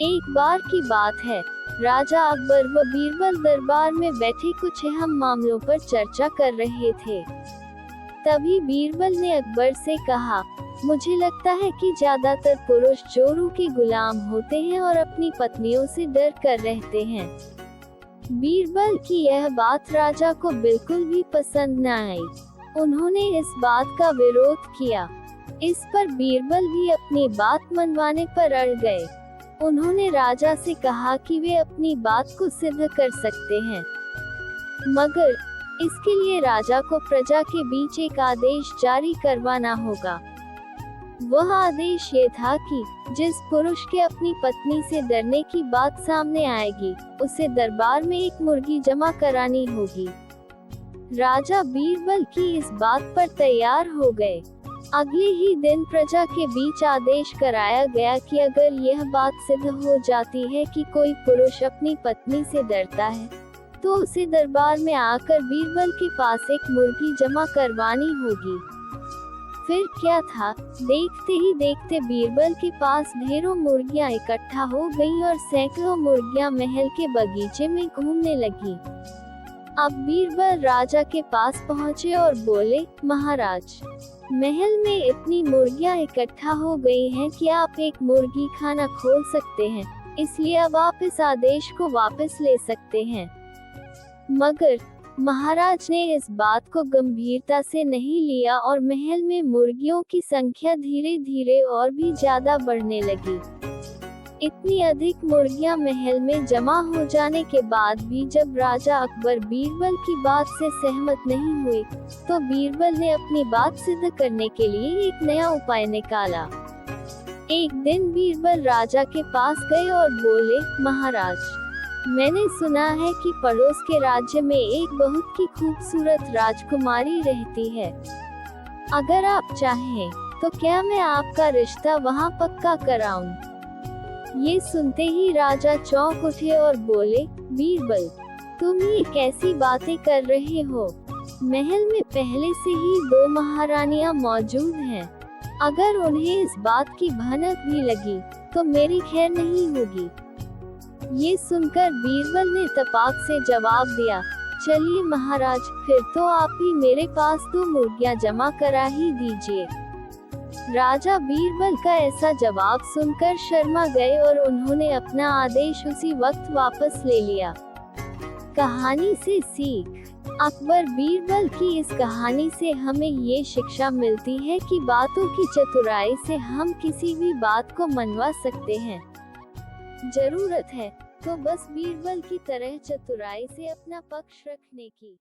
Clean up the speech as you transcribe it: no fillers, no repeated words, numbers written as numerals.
एक बार की बात है, राजा अकबर व बीरबल दरबार में बैठे कुछ अहम मामलों पर चर्चा कर रहे थे। तभी बीरबल ने अकबर से कहा, मुझे लगता है कि ज्यादातर पुरुष चोरों के गुलाम होते हैं और अपनी पत्नियों से डर कर रहते हैं। बीरबल की यह बात राजा को बिल्कुल भी पसंद न आई। उन्होंने इस बात का विरोध किया। इस पर बीरबल भी अपनी बात मनवाने पर अड़ गए। उन्होंने राजा से कहा कि वे अपनी बात को सिद्ध कर सकते हैं, मगर इसके लिए राजा को प्रजा के बीच एक आदेश जारी करवाना होगा। वह आदेश ये था कि जिस पुरुष के अपनी पत्नी से डरने की बात सामने आएगी, उसे दरबार में एक मुर्गी जमा करानी होगी। राजा बीरबल की इस बात पर तैयार हो गए। अगले ही दिन प्रजा के बीच आदेश कराया गया कि अगर यह बात सिद्ध हो जाती है कि कोई पुरुष अपनी पत्नी से डरता है, तो उसे दरबार में आकर बीरबल के पास एक मुर्गी जमा करवानी होगी। फिर क्या था, देखते ही देखते बीरबल के पास ढेरों मुर्गियां इकट्ठा हो गईं और सैकड़ों मुर्गियां महल के बगीचे में घूमने लगी। अब बीरबल राजा के पास पहुँचे और बोले, महाराज, महल में इतनी मुर्गियां इकट्ठा हो गई हैं कि आप एक मुर्गी खाना खोल सकते हैं, इसलिए अब आप इस आदेश को वापस ले सकते हैं। मगर महाराज ने इस बात को गंभीरता से नहीं लिया और महल में मुर्गियों की संख्या धीरे धीरे और भी ज्यादा बढ़ने लगी। इतनी अधिक मुर्गियां महल में जमा हो जाने के बाद भी जब राजा अकबर बीरबल की बात से सहमत नहीं हुए, तो बीरबल ने अपनी बात सिद्ध करने के लिए एक नया उपाय निकाला। एक दिन बीरबल राजा के पास गए और बोले, महाराज, मैंने सुना है कि पड़ोस के राज्य में एक बहुत ही खूबसूरत राजकुमारी रहती है। अगर आप चाहें, तो क्या मैं आपका रिश्ता वहां पक्का कराऊं? ये सुनते ही राजा चौंक उठे और बोले, बीरबल, तुम ये कैसी बातें कर रहे हो? महल में पहले से ही 2 महारानियां मौजूद हैं। अगर उन्हें इस बात की भनक भी लगी, तो मेरी खैर नहीं होगी। ये सुनकर बीरबल ने तपाक से जवाब दिया, चलिए महाराज, फिर तो आप ही मेरे पास 2 मुर्गियां जमा करा ही दीजिए। राजा बीरबल का ऐसा जवाब सुनकर शर्मा गए और उन्होंने अपना आदेश उसी वक्त वापस ले लिया। कहानी से सीख। अकबर बीरबल की इस कहानी से हमें ये शिक्षा मिलती है कि बातों की चतुराई से हम किसी भी बात को मनवा सकते हैं। जरूरत है तो बस बीरबल की तरह चतुराई से अपना पक्ष रखने की।